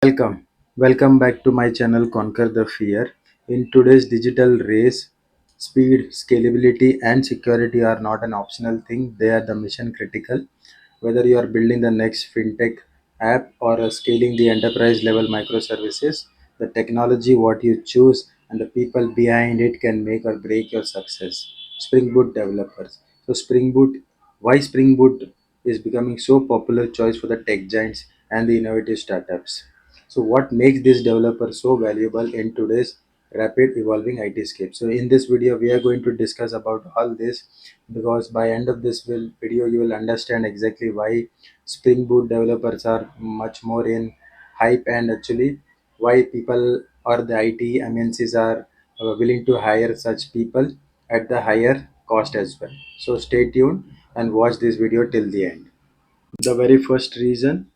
Welcome back to my channel Conquer the Fear. In today's digital race, speed, scalability, and security are not an optional thing, they are the mission critical. Whether you are building the next fintech app or scaling the enterprise level microservices, the technology, what you choose, and the people behind it can make or break your success. Spring Boot developers. Why Spring Boot is becoming so popular choice for the tech giants and the innovative startups. So, what makes this developer so valuable in today's rapid evolving IT scape? So, in this video, we are going to discuss about all this because by end of this video, you will understand exactly why Spring Boot developers are much more in hype and actually why people or the IT MNCs are willing to hire such people at the higher cost as well. So, stay tuned and watch this video till the end. The very first reason,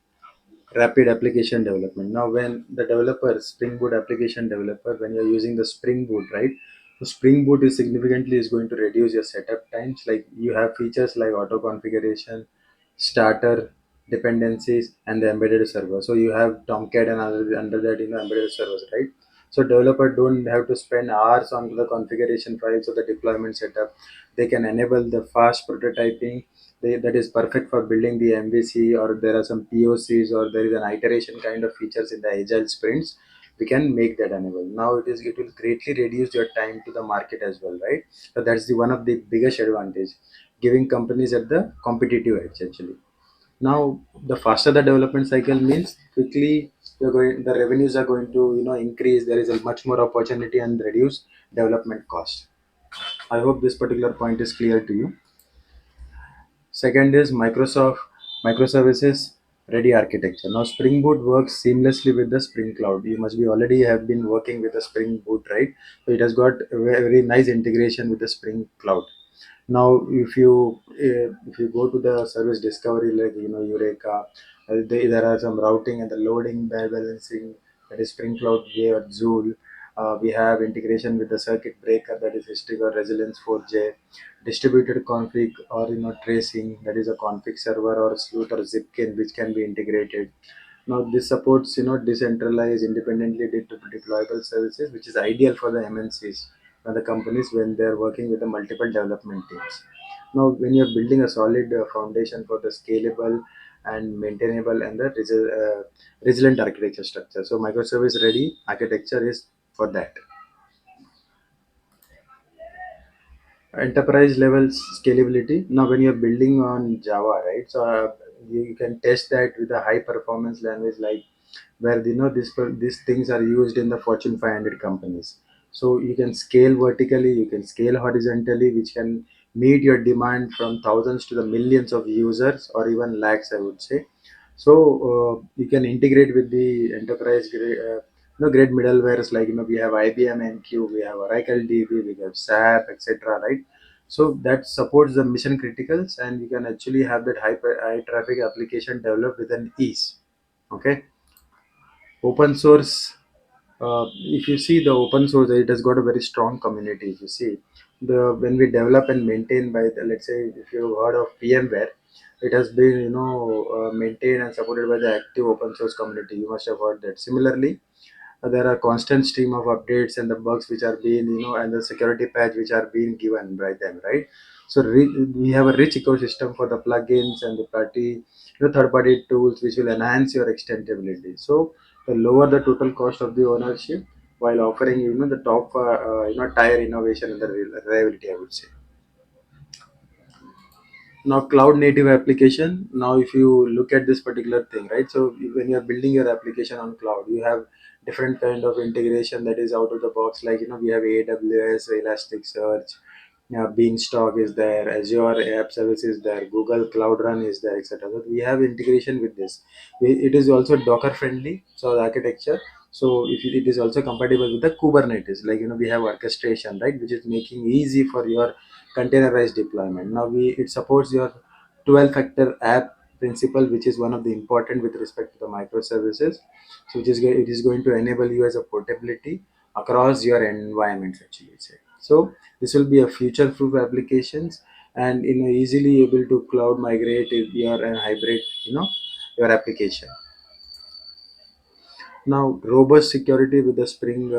rapid application development. Now when the developer, Spring Boot application developer, when you're using the Spring Boot, right, so Spring Boot is significantly is going to reduce your setup times. Like you have features like auto configuration, starter dependencies, and the embedded server. So you have Tomcat and under that, embedded servers, right? So developer don't have to spend hours on the configuration files or the deployment setup. They can enable the fast prototyping. That is perfect for building the MVC, or there are some POCs, or there is an iteration kind of features in the agile sprints. We can make that enable. Now it will greatly reduce your time to the market as well, right? So that's the one of the biggest advantage, giving companies at the competitive edge actually. Now the faster the development cycle means quickly the revenues are going to increase. There is a much more opportunity and reduce development cost. I hope this particular point is clear to you. Second is Microsoft microservices ready architecture. Now Spring Boot works seamlessly with the Spring Cloud. You must be already have been working with the Spring Boot, right? So it has got a very nice integration with the Spring Cloud. Now if you go to the service discovery, like Eureka, there are some routing and the loading balancing, that is Spring Cloud or Joule. We have integration with the circuit breaker, that is History or Resilience 4J, distributed config or tracing, that is a config server or Sleuth or Zipkin, which can be integrated. Now this supports decentralized, independently deployable services, which is ideal for the MNCs and the companies when they are working with the multiple development teams. Now when you're building a solid foundation for the scalable and maintainable and the resilient architecture structure, so microservice ready architecture is for that. Enterprise level scalability. Now when you're building on Java, right, so you can test that with a high performance language, like where these things are used in the Fortune 500 companies. So you can scale vertically, you can scale horizontally, which can meet your demand from thousands to the millions of users or even lakhs, I would say. So you can integrate with the enterprise grade, great middlewares, like we have IBM MQ, we have Oracle DB, we have SAP, etc. Right? So that supports the mission criticals, and you can actually have that high traffic application developed with an ease. Okay. Open source, if you see the open source, it has got a very strong community. If you see the when we develop and maintain by the, let's say if you've heard of VMware, it has been maintained and supported by the active open source community. You must have heard that. Similarly, there are constant stream of updates and the bugs which are being and the security patch which are being given by them, right? So we have a rich ecosystem for the plugins and the third party tools which will enhance your extensibility. So the lower the total cost of the ownership, while offering the top tire innovation and the reliability, I would say. Now cloud native application. Now if you look at this particular thing, right, so when you're building your application on cloud, you have different kind of integration that is out of the box, like we have AWS, Elasticsearch, Beanstalk is there, Azure App Service is there, Google Cloud Run is there, etc. So we have integration with this. It is also Docker friendly, so the architecture. So if it is also compatible with the Kubernetes, like we have orchestration, right, which is making easy for your containerized deployment. Now it supports your 12 factor app principle, which is one of the important with respect to the microservices. So it is going to enable you as a portability across your environments actually, say. So this will be a future proof applications, and easily able to cloud migrate if your hybrid your application. Now robust security with the Spring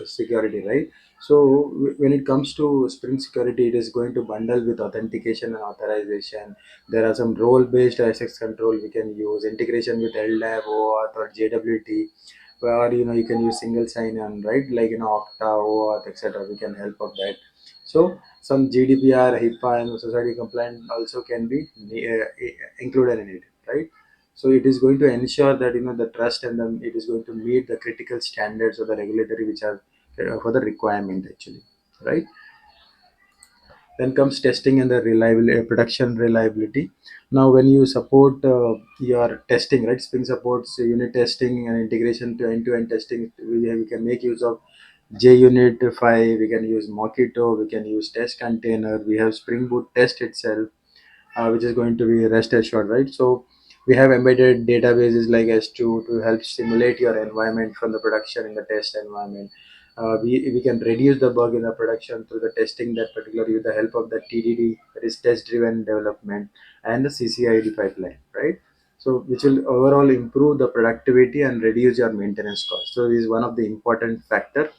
security, right? So when it comes to Spring security, it is going to bundle with authentication and authorization. There are some role based access control we can use, integration with LDAP, OAuth or JWT, where you can use single sign on, right, like Okta, OAuth, etc. We can help of that. So some GDPR, HIPAA and society compliant also can be included in it, right? So it is going to ensure that the trust, and then it is going to meet the critical standards of the regulatory which are for the requirement actually, right? Then comes testing and the reliability, production reliability. Now when you support your testing, right, Spring supports unit testing and integration to end-to-end testing. We can make use of JUnit 5, we can use Mockito, we can use test container, we have Spring Boot test itself, which is going to be rest assured, right? So we have embedded databases like S2 to help simulate your environment from the production in the test environment. We can reduce the bug in the production through the testing, that particularly with the help of the TDD, that is test driven development, and the CCID pipeline, right? So which will overall improve the productivity and reduce your maintenance cost. So this is one of the important factor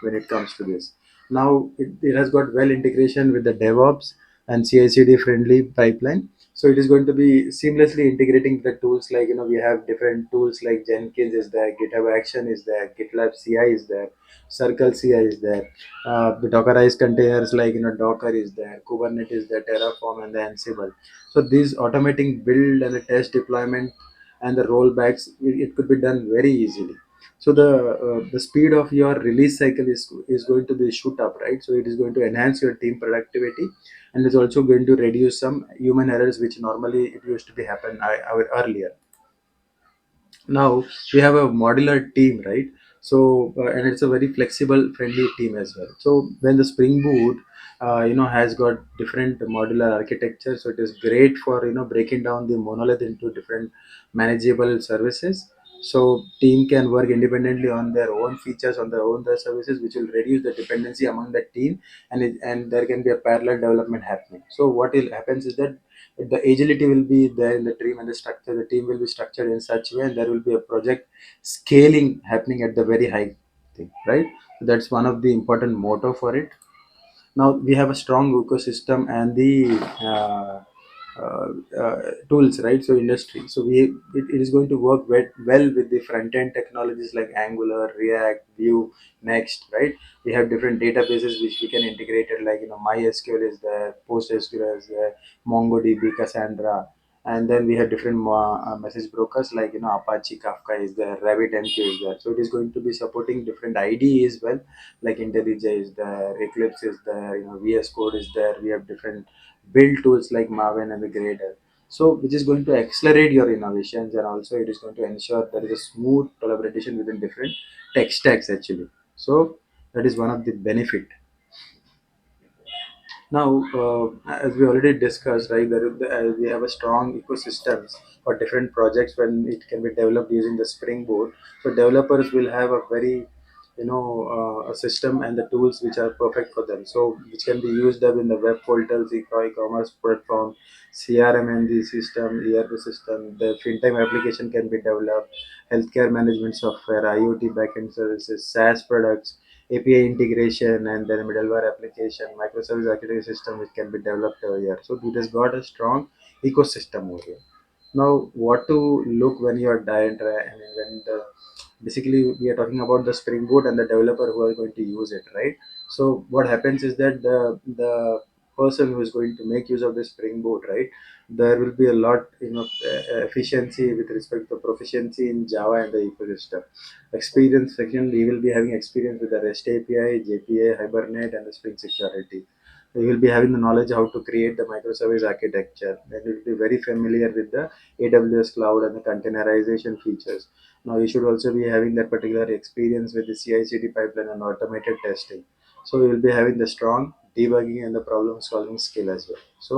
when it comes to this. Now it has got well integration with the DevOps and CI/CD friendly pipeline. So it is going to be seamlessly integrating the tools, like we have different tools like Jenkins is there, GitHub Action is there, GitLab CI is there, Circle CI is there. The Dockerized containers like Docker is there, Kubernetes is there, Terraform and the Ansible. So these automating build and the test deployment and the rollbacks, it could be done very easily. So the speed of your release cycle is going to be shoot up, right? So it is going to enhance your team productivity, and it's also going to reduce some human errors which normally it used to be happen earlier. Now we have a modular team, right? So and it's a very flexible friendly team as well. So when the Spring Boot has got different modular architecture, so it is great for breaking down the monolith into different manageable services. So team can work independently on their own features, on their own services, which will reduce the dependency among the team, and there can be a parallel development happening. So what will happens is that the agility will be there in the team, and the team will be structured in such way, and there will be a project scaling happening at the very high thing, right? So that's one of the important motto for it. Now we have a strong ecosystem and the uh, tools, right? So industry, so it is going to work well with the front end technologies like Angular, React, Vue, Next, right? We have different databases which we can integrate it, like MySQL is there, PostgreSQL is there, MongoDB, Cassandra. And then we have different message brokers like Apache Kafka is there, RabbitMQ is there. So it is going to be supporting different IDE as well, like IntelliJ is there, Eclipse is there, VS Code is there. We have different build tools like Maven and the Grader. So which is going to accelerate your innovations, and also it is going to ensure there is a smooth collaboration within different tech stacks actually. So that is one of the benefit. Now, as we already discussed, right, we have a strong ecosystems for different projects when it can be developed using the Spring Boot. So developers will have a very, a system and the tools which are perfect for them. So which can be used up in the web portals, e-commerce platform, CRM and the system, ERP system. The fintech application can be developed, healthcare management software, IoT backend services, SaaS products, API integration, and then middleware application, microservice architecture system which can be developed over here. So it has got a strong ecosystem over here. Now, what to look when you are I mean, when the basically we are talking about the Spring Boot and the developer who are going to use it, right? So what happens is that the person who is going to make use of the Spring Boot, right, there will be a lot efficiency with respect to proficiency in Java and the ecosystem. Experience, second, we will be having experience with the REST API, JPA, Hibernate, and the Spring Security. We will be having the knowledge how to create the microservice architecture. Then we will be very familiar with the AWS cloud and the containerization features. Now you should also be having that particular experience with the CI/CD pipeline and automated testing. So you will be having the strong debugging and the problem solving skill as well. So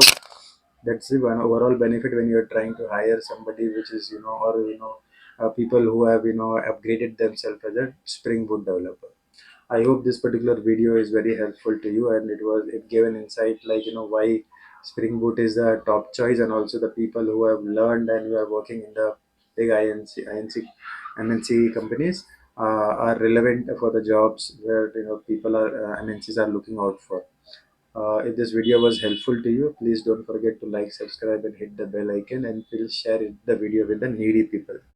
that's the one overall benefit when you're trying to hire somebody which is or people who have upgraded themselves as a Spring Boot developer. I hope this particular video is very helpful to you, and it gave an insight like why Spring Boot is the top choice, and also the people who have learned and who are working in the big INC MNC companies are relevant for the jobs where people are MNCs are looking out for. If this video was helpful to you, please don't forget to like, subscribe, and hit the bell icon, and please share the video with the needy people.